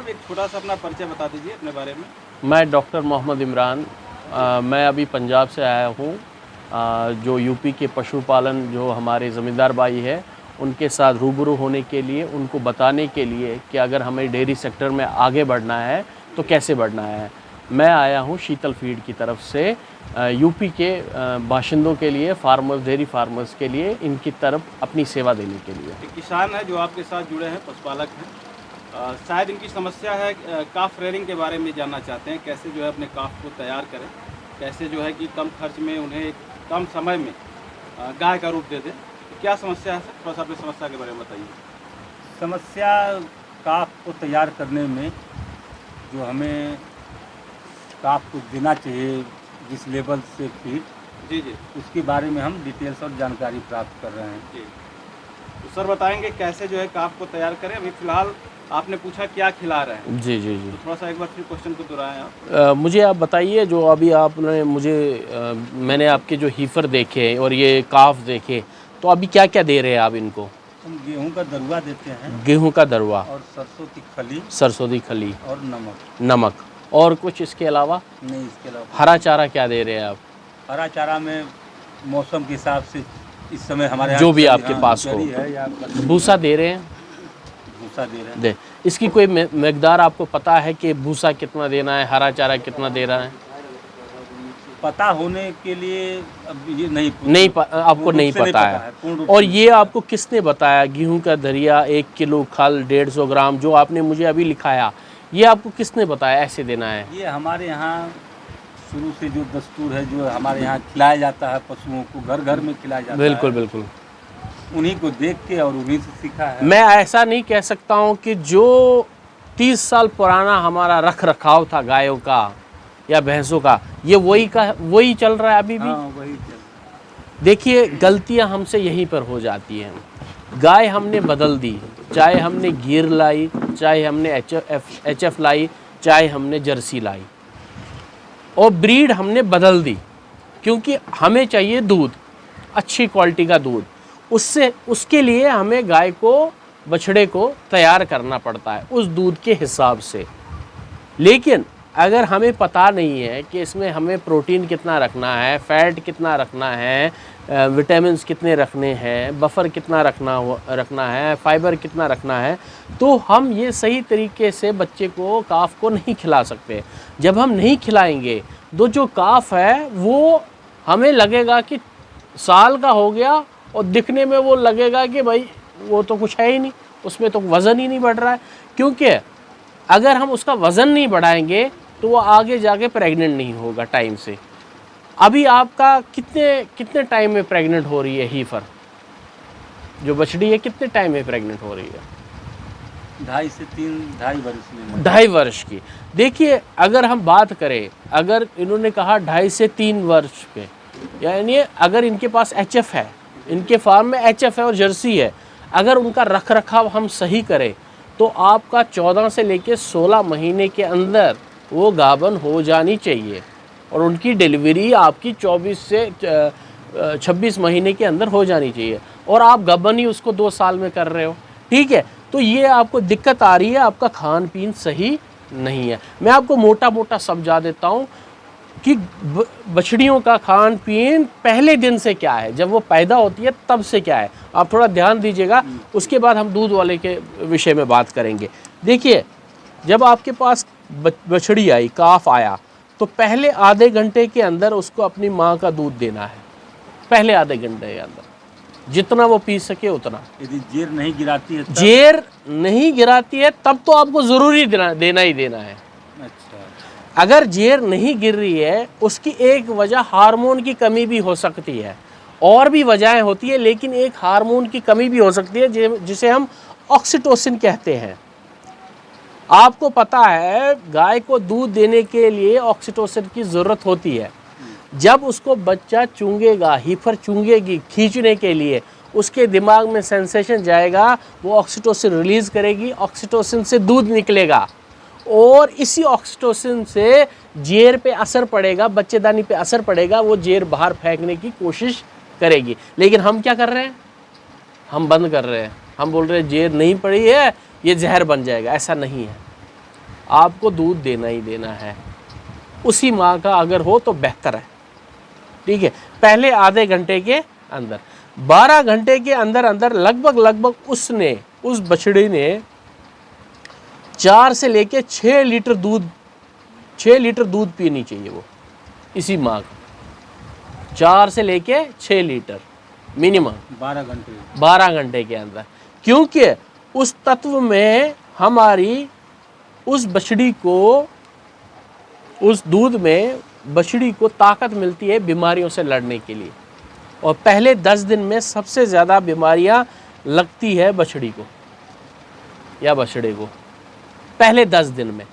एक छोटा सा अपना परिचय बता दीजिए अपने बारे में। मैं डॉक्टर मोहम्मद इमरान, मैं अभी पंजाब से आया हूँ। जो यूपी के पशुपालन जो हमारे ज़मींदार भाई है उनके साथ रूबरू होने के लिए, उनको बताने के लिए कि अगर हमें डेयरी सेक्टर में आगे बढ़ना है तो कैसे बढ़ना है। मैं आया हूँ शीतल फीड की तरफ से यूपी के बाशिंदों के लिए, फार्मर्स, डेयरी फार्मर्स के लिए इनकी तरफ अपनी सेवा देने के लिए। एक किसान है जो आपके साथ जुड़े हैं, पशुपालक हैं। शायद इनकी समस्या है, काफ रेयरिंग के बारे में जानना चाहते हैं, कैसे जो है अपने काफ को तैयार करें, कैसे जो है कि कम खर्च में उन्हें कम समय में गाय का रूप दे दें। तो क्या समस्या है सर, थोड़ा सा अपनी समस्या के बारे में बताइए। समस्या काफ को तैयार करने में जो हमें काफ को देना चाहिए, जिस लेवल से फीड, जी जी उसके बारे में हम डिटेल्स और जानकारी प्राप्त कर रहे हैं। जी। तो सर बताएंगे कैसे जो है काफ को तैयार करें। अभी फ़िलहाल आपने पूछा क्या खिला रहे हैं, जी जी जी। तो थोड़ा सा एक बार फिर क्वेश्चन को दोहराएं आप। मुझे आप बताइए, जो अभी आपने मुझे मैंने आपके जो हीफर देखे और ये काफ देखे, तो अभी क्या क्या दे रहे हैं आप इनको? हम गेहूं का दरुआ देते हैं, गेहूं का दरुआ और सरसों की खली, सरसों की खली और नमक। नमक, और कुछ इसके अलावा? नहीं, इसके अलावा हरा चारा क्या दे रहे हैं आप? हरा चारा में मौसम के हिसाब से इस समय हमारे यहाँ जो भी चरी, आपके पास हो। चरी है या भूसा दे रहे हैं? भूसा दे रहे हैं। दे, इसकी कोई मकदार आपको पता है कि भूसा कितना देना है, हरा चारा कितना देना है? पता होने के लिए अब ये आपको नहीं पता है। और ये आपको किसने बताया? गेहूं का दरिया 1 किलो खल 150 ग्राम जो आपने मुझे अभी लिखाया, ये आपको किसने बताया ऐसे देना है? ये हमारे यहाँ शुरू से जो दस्तूर है, जो हमारे यहाँ खिलाया जाता है, पशुओं को घर घर में खिलाया जाता है। बिल्कुल बिल्कुल। उन्हीं को देख के और उन्हीं से सीखा है। मैं ऐसा नहीं कह सकता हूँ कि जो 30 साल पुराना हमारा रख रखाव था गायों का या भैंसों का, ये वही चल रहा है अभी भी। हाँ, वही चल। देखिए, गलतियां हमसे यहीं पर हो जाती हैं। गाय हमने बदल दी, चाहे हमने गिर लाई, चाहे हमने एचएफ लाई, चाहे हमने जर्सी लाई, और ब्रीड हमने बदल दी, क्योंकि हमें चाहिए दूध, अच्छी क्वालिटी का दूध। उसके लिए हमें गाय को, बछड़े को तैयार करना पड़ता है उस दूध के हिसाब से। लेकिन अगर हमें पता नहीं है कि इसमें हमें प्रोटीन कितना रखना है, फैट कितना रखना है, विटामिन्स कितने रखने हैं, बफर कितना रखना है, फाइबर कितना रखना है, तो हम ये सही तरीके से बच्चे को, काफ को नहीं खिला सकते। जब हम नहीं खिलाएंगे तो जो काफ है वो हमें लगेगा कि साल का हो गया, और दिखने में वो लगेगा कि भाई वो तो कुछ है ही नहीं, उसमें तो वज़न ही नहीं बढ़ रहा है। क्योंकि अगर हम उसका वज़न नहीं बढ़ाएंगे तो वो आगे जाके प्रेग्नेंट नहीं होगा टाइम से। अभी आपका कितने टाइम में प्रेग्नेंट हो रही है हीफर? जो बछड़ी है कितने टाइम में प्रेग्नेंट हो रही है? 2.5 से 3, 2.5 वर्ष में। 2.5 वर्ष की। देखिए, अगर हम बात करें, अगर इन्होंने कहा 2.5 से 3 वर्ष के, यानी अगर इनके पास एचएफ है, इनके फार्म में एचएफ है और जर्सी है, अगर उनका रख रखाव हम सही करें तो आपका 14 से लेकर 16 महीने के अंदर वो गाभन हो जानी चाहिए, और उनकी डिलीवरी आपकी 24 से 26 महीने के अंदर हो जानी चाहिए, और आप गाभन ही उसको 2 साल में कर रहे हो। ठीक है, तो ये आपको दिक्कत आ रही है, आपका खान पीन सही नहीं है। मैं आपको मोटा मोटा समझा देता हूँ कि बछड़ियों का खान पीन पहले दिन से क्या है, जब वो पैदा होती है तब से क्या है, आप थोड़ा ध्यान दीजिएगा। उसके बाद हम दूध वाले के विषय में बात करेंगे। देखिए, जब आपके पास बछड़ी आई, काफ आया, तो पहले आधे घंटे के अंदर उसको अपनी माँ का दूध देना है। पहले आधे घंटे के अंदर जितना वो पी सके उतना। यदि जेर नहीं गिराती है जेर नहीं गिराती है तब तो आपको ज़रूरी देना ही देना है। अच्छा। अगर जेर नहीं गिर रही है, उसकी एक वजह हार्मोन की कमी भी हो सकती है, और भी वजहें होती है, लेकिन एक हार्मोन की कमी भी हो सकती है जिसे हम ऑक्सीटोसिन कहते हैं। आपको पता है, गाय को दूध देने के लिए ऑक्सीटोसिन की ज़रूरत होती है। जब उसको बच्चा चूंगेगा, हीफर चूंगेगी खींचने के लिए, उसके दिमाग में सेंसेशन जाएगा, वो ऑक्सीटोसिन रिलीज़ करेगी, ऑक्सीटोसिन से दूध निकलेगा, और इसी ऑक्सीटोसिन से जेर पे असर पड़ेगा, बच्चेदानी पे असर पड़ेगा, वो जेर बाहर फेंकने की कोशिश करेगी। लेकिन हम क्या कर रहे हैं? हम बंद कर रहे हैं। हम बोल रहे हैं जेर नहीं पड़ी है, ये जहर बन जाएगा। ऐसा नहीं है। आपको दूध देना ही देना है। उसी माँ का अगर हो तो बेहतर है, ठीक है। पहले आधे घंटे के अंदर, 12 घंटे के अंदर अंदर लगभग उस बछड़ी ने 4 से लेके 6 लीटर दूध पीनी चाहिए वो, इसी माँ का 4 से लेके 6 लीटर मिनिमम 12 घंटे के अंदर, क्योंकि उस तत्व में हमारी उस बछड़ी को, उस दूध में बछड़ी को ताकत मिलती है बीमारियों से लड़ने के लिए। और पहले 10 दिन में सबसे ज़्यादा बीमारियां लगती है बछड़ी को या बछड़े को, पहले 10 दिन में।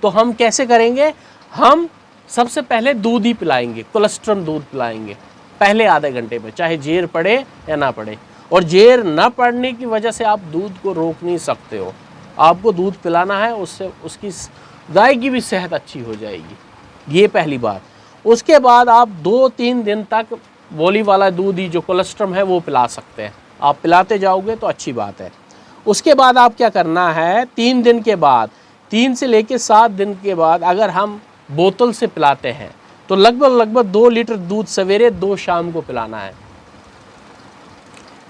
तो हम कैसे करेंगे? हम सबसे पहले दूध ही पिलाएंगे, कोलेस्ट्रम दूध पिलाएंगे पहले आधे घंटे में, चाहे जेर पड़े या ना पड़े। और जेर ना पड़ने की वजह से आप दूध को रोक नहीं सकते हो, आपको दूध पिलाना है, उससे उसकी गाय की भी सेहत अच्छी हो जाएगी, ये पहली बात। उसके बाद आप 2-3 दिन तक बोली वाला दूध ही जो कोलेस्ट्रम है वो पिला सकते हैं, आप पिलाते जाओगे तो अच्छी बात है। उसके बाद आप क्या करना है, 3 दिन के बाद, 3 से लेके 7 दिन के बाद अगर हम बोतल से पिलाते हैं तो लगभग 2 लीटर दूध सवेरे 2 शाम को पिलाना है।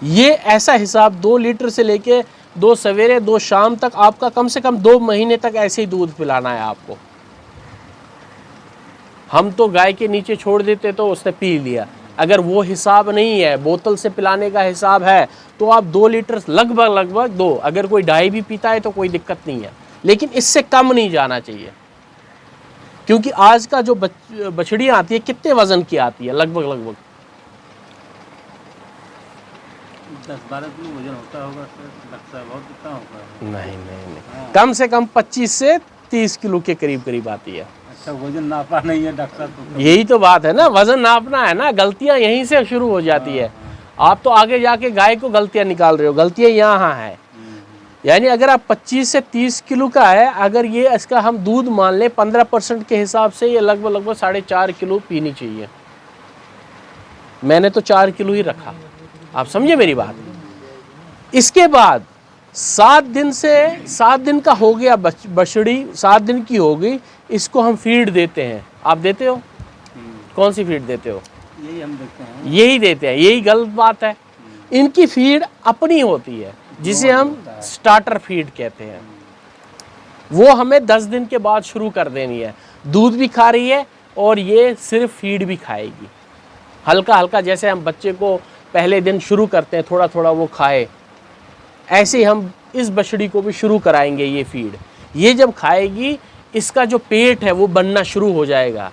ये ऐसा हिसाब 2 लीटर से लेके 2 सवेरे 2 शाम तक, आपका कम से कम 2 महीने तक ऐसे ही दूध पिलाना है आपको। हम तो गाय के नीचे छोड़ देते तो उसने पी लिया, अगर वो हिसाब नहीं है, बोतल से पिलाने का हिसाब है, तो आप 2 लीटर लगभग 2, अगर कोई 2.5 भी पीता है तो कोई दिक्कत नहीं है, लेकिन इससे कम नहीं जाना चाहिए। क्योंकि आज का जो बछड़ियाँ आती है कितने वजन की आती है? लगभग 10-12 किलो वजन होता होगा सर, लगता है बहुत, कितना होगा? नहीं, कम से कम 25 से 30 किलो के करीब आती है। अच्छा, वजन नापा नहीं है डॉक्टर तो? यही तो बात है ना, वजन नापना है ना, गलतियां यहीं से शुरू हो जाती है। आप तो आगे जाके गाय को गलतियां निकाल रहे हो, गलतियां यहाँ है। यानी अगर आप 25 से 30 किलो का है, अगर ये इसका हम दूध मान लें 15% के हिसाब से, ये लगभग 4.5 किलो पीनी चाहिए। मैंने तो 4 किलो ही रखा, आप समझे मेरी बात। इसके बाद 7 दिन का हो गया बछड़ी, 7 दिन की हो गई, इसको हम फीड देते हैं। आप देते हो? कौन सी फीड देते हो? यही हम देते हैं। यही देते हैं, यही गलत बात है। इनकी फीड अपनी होती है, जिसे हम स्टार्टर फीड कहते हैं। वो हमें 10 दिन के बाद शुरू कर देनी है। दूध भी खा रही है और ये सिर्फ फीड भी खाएगी, हल्का हल्का। जैसे हम बच्चे को पहले दिन शुरू करते हैं, थोड़ा थोड़ा वो खाए, ऐसे ही हम इस बछड़ी को भी शुरू कराएंगे ये फीड। ये जब खाएगी, इसका जो पेट है वो बनना शुरू हो जाएगा,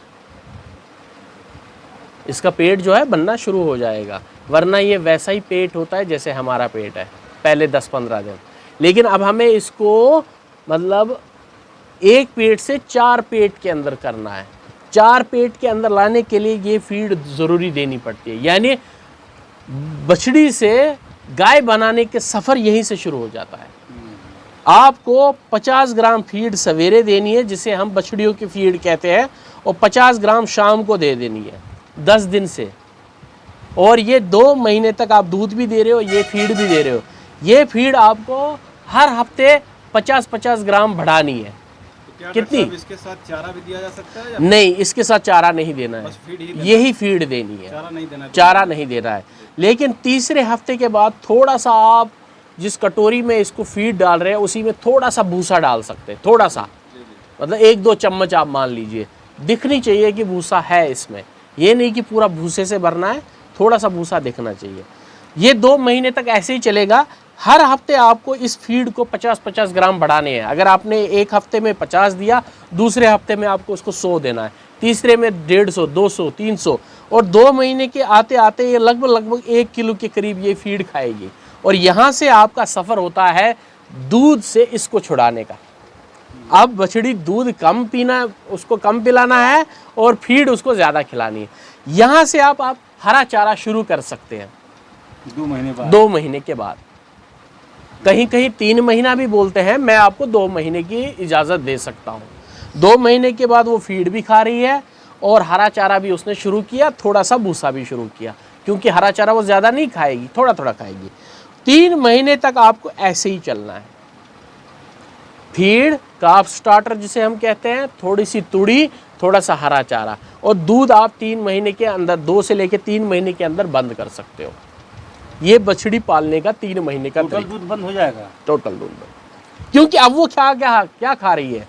इसका पेट जो है बनना शुरू हो जाएगा। वरना ये वैसा ही पेट होता है जैसे हमारा पेट है पहले 10-15 दिन। लेकिन अब हमें इसको मतलब 1 पेट से 4 पेट के अंदर करना है। 4 पेट के अंदर लाने के लिए ये फीड ज़रूरी देनी पड़ती है। यानी बछड़ी से गाय बनाने के सफ़र यहीं से शुरू हो जाता है। आपको 50 ग्राम फीड सवेरे देनी है, जिसे हम बछड़ियों की फीड कहते हैं, और 50 ग्राम शाम को दे देनी है 10 दिन से। और ये 2 महीने तक आप दूध भी दे रहे हो, ये फीड भी दे रहे हो। ये फीड आपको हर हफ्ते 50-50 ग्राम बढ़ानी है। क्या कितनी? इसके साथ चारा भी दिया जा सकता है या नहीं, इसके साथ चारा नहीं देना है, बस फीड ही यही फीड देनी है, चारा नहीं देना है? चारा नहीं देना है। लेकिन तीसरे हफ्ते के बाद थोड़ा सा आप जिस कटोरी में इसको फीड डाल रहे हैं उसी में थोड़ा सा भूसा डाल सकते हैं, थोड़ा सा, मतलब 1-2 चम्मच आप मान लीजिए। दिखनी चाहिए कि भूसा है इसमें, ये नहीं कि पूरा भूसे से भरना है, थोड़ा सा भूसा दिखना चाहिए। ये 2 महीने तक ऐसे ही चलेगा। हर हफ्ते आपको इस फीड को 50-50 ग्राम बढ़ाने हैं। अगर आपने एक हफ्ते में 50 दिया, दूसरे हफ्ते में आपको उसको 100 देना है, तीसरे में 150, 200, 300, और 2 महीने के आते आते ये लगभग 1 किलो के करीब ये फीड खाएगी। और यहाँ से आपका सफ़र होता है दूध से इसको छुड़ाने का। अब बछड़ी दूध कम पीना, उसको कम पिलाना है और फीड उसको ज़्यादा खिलानी है। यहाँ से आप हरा चारा शुरू कर सकते हैं 2 महीने बाद। 2 महीने के बाद, कहीं कहीं 3 महीना भी बोलते हैं। मैं आपको 2 महीने की इजाज़त दे सकता हूँ। 2 महीने के बाद वो फीड भी खा रही है और हरा चारा भी उसने शुरू किया, थोड़ा सा भूसा भी शुरू किया, क्योंकि हरा चारा वो ज़्यादा नहीं खाएगी, थोड़ा थोड़ा खाएगी। 3 महीने तक आपको ऐसे ही चलना है। फीड, काफ स्टार्टर जिसे हम कहते हैं, थोड़ी सी तुड़ी, थोड़ा सा हरा चारा, और दूध आप 3 महीने के अंदर, 2 से लेके 3 महीने के अंदर बंद कर सकते हो। ये बछड़ी पालने का 3 महीने का टोटल दूध बंद हो जाएगा? टोटल दूध बंद, क्योंकि अब वो क्या खा रही है,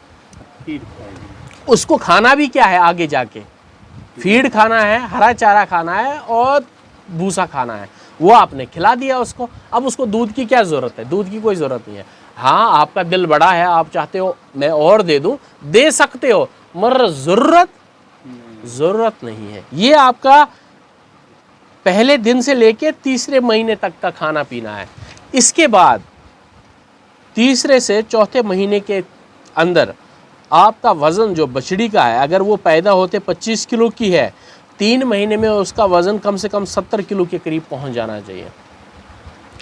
फीड खाएगी। उसको खाना भी क्या है आगे जाके, फीड खाना है, हरा चारा खाना है और भूसा खाना है, वो आपने खिला दिया उसको। अब उसको दूध की क्या ज़रूरत है, दूध की कोई ज़रूरत नहीं है। हाँ, आपका दिल बड़ा है, आप चाहते हो मैं और दे दूं, दे सकते हो, मगर ज़रूरत नहीं है। ये आपका पहले दिन से लेके तीसरे महीने तक का खाना पीना है। इसके बाद तीसरे से चौथे महीने के अंदर आपका वज़न जो बछड़ी का है, अगर वो पैदा होते 25 किलो की है, 3 महीने में उसका वज़न कम से कम 70 किलो के करीब पहुंच जाना चाहिए।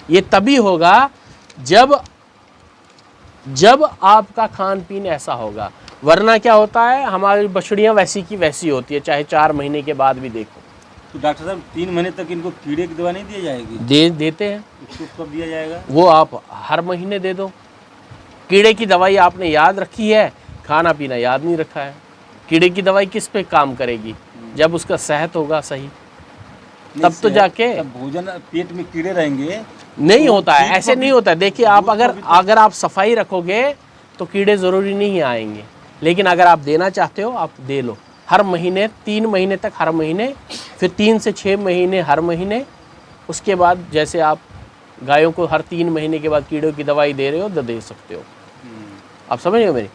ये तभी होगा जब आपका खान पीन ऐसा होगा, वरना क्या होता है, हमारी बछड़ियाँ वैसी की वैसी होती है, चाहे 4 महीने के बाद भी देखो। तो डॉक्टर साहब 3 महीने तक इनको कीड़े की दवा नहीं दी जाएगी? देते हैं। उसको कब दिया जाएगा? वो आप हर महीने दे दो। कीड़े की दवाई आपने याद रखी है, खाना पीना याद नहीं रखा है। कीड़े की दवाई किस पे काम करेगी, जब उसका सेहत होगा सही, तब तो जाके। तब भोजन पेट में कीड़े रहेंगे नहीं तो होता है, ऐसे नहीं होता है। देखिए, आप अगर आप सफाई रखोगे तो कीड़े ज़रूरी नहीं आएंगे, लेकिन अगर आप देना चाहते हो आप दे लो। हर महीने 3 महीने तक, हर महीने, फिर 3 से 6 महीने हर महीने। उसके बाद जैसे आप गायों को हर 3 महीने के बाद कीड़ों की दवाई दे रहे हो तो दे सकते हो। आप समझ रहे हो मेरी?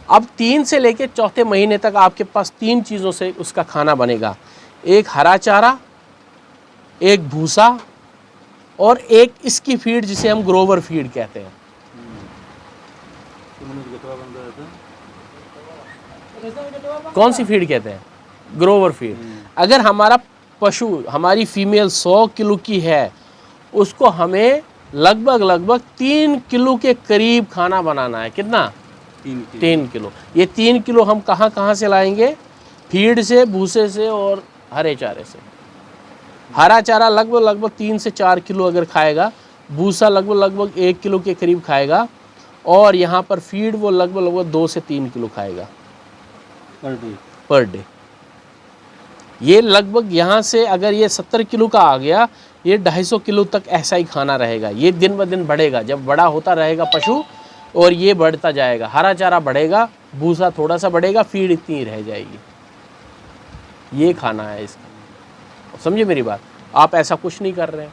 अब 3 से लेके चौथे महीने तक आपके पास 3 चीज़ों से उसका खाना बनेगा। एक हरा चारा, एक भूसा, और एक इसकी फीड जिसे हम ग्रोवर फीड कहते हैं। कौन सी फीड कहते हैं? ग्रोवर फीड। अगर हमारा पशु, हमारी फीमेल 100 किलो की है, उसको हमें लगभग 3 किलो के करीब खाना बनाना है। कितना? 3 किलो। ये 3 किलो हम कहाँ से लाएंगे? फीड से, भूसे से और हरे चारे से। हरा चारा लगभग 3 से 4 किलो अगर खाएगा, भूसा लगभग 1 किलो के करीब खाएगा, और यहाँ पर फीड वो लगभग 2 से 3 किलो खाएगा पर डे। ये लगभग यहाँ से अगर ये 70 किलो का आ गया, ये 250 किलो तक ऐसा ही खाना रहेगा। ये दिन ब दिन बढ़ेगा, जब बड़ा होता रहेगा पशु और ये बढ़ता जाएगा। हरा चारा बढ़ेगा, भूसा थोड़ा सा बढ़ेगा, फीड इतनी रह जाएगी। ये खाना है इसका, समझे मेरी बात? आप ऐसा कुछ नहीं कर रहे हैं।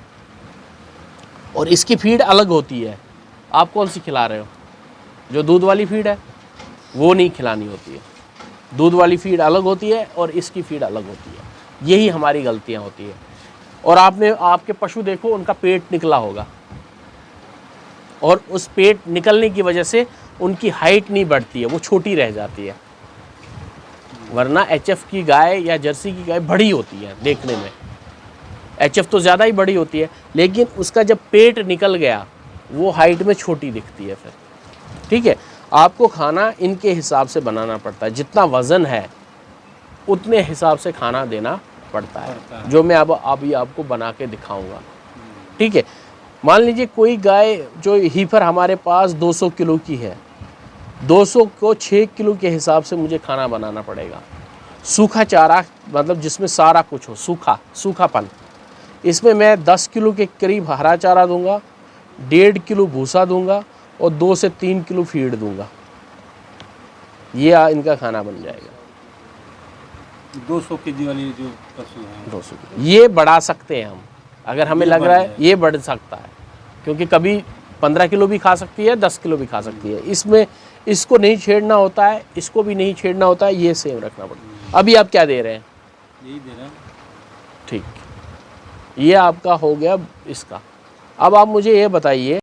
और इसकी फीड अलग होती है। आप कौन सी खिला रहे हो? जो दूध वाली फीड है वो नहीं खिलानी होती है। दूध वाली फीड अलग होती है और इसकी फीड अलग होती है। यही हमारी गलतियां होती है। और आपके पशु देखो, उनका पेट निकला होगा, और उस पेट निकलने की वजह से उनकी हाइट नहीं बढ़ती है, वो छोटी रह जाती है। वरना एचएफ की गाय या जर्सी की गाय बड़ी होती है देखने में। एचएफ तो ज़्यादा ही बड़ी होती है, लेकिन उसका जब पेट निकल गया वो हाइट में छोटी दिखती है फिर। ठीक है, आपको खाना इनके हिसाब से बनाना पड़ता है। जितना वज़न है उतने हिसाब से खाना देना पड़ता है, जो मैं अब अभी आपको बना के दिखाऊंगा। ठीक है, मान लीजिए कोई गाय जो हीफर हमारे पास 200 किलो की है, 200 को 6 किलो के हिसाब से मुझे खाना बनाना पड़ेगा। सूखा चारा मतलब जिसमें सारा कुछ हो, सूखापन। इसमें मैं 10 किलो के करीब हरा चारा दूंगा, 1.5 किलो भूसा दूंगा और 2 से 3 किलो फीड दूंगा। ये इनका खाना बन जाएगा। 200 केजी वाली जो पशु है, 200 किलो ये बढ़ा सकते हैं हम, अगर हमें लग रहा है ये बढ़ सकता है, क्योंकि कभी 15 किलो भी खा सकती है, 10 किलो भी खा सकती है। इसमें इसको नहीं छेड़ना होता है, इसको भी नहीं छेड़ना होता है, ये सेम रखना पड़ता है। अभी आप क्या दे रहे हैं? यही दे रहे हैं। ठीक, ये आपका हो गया इसका। अब आप मुझे ये बताइए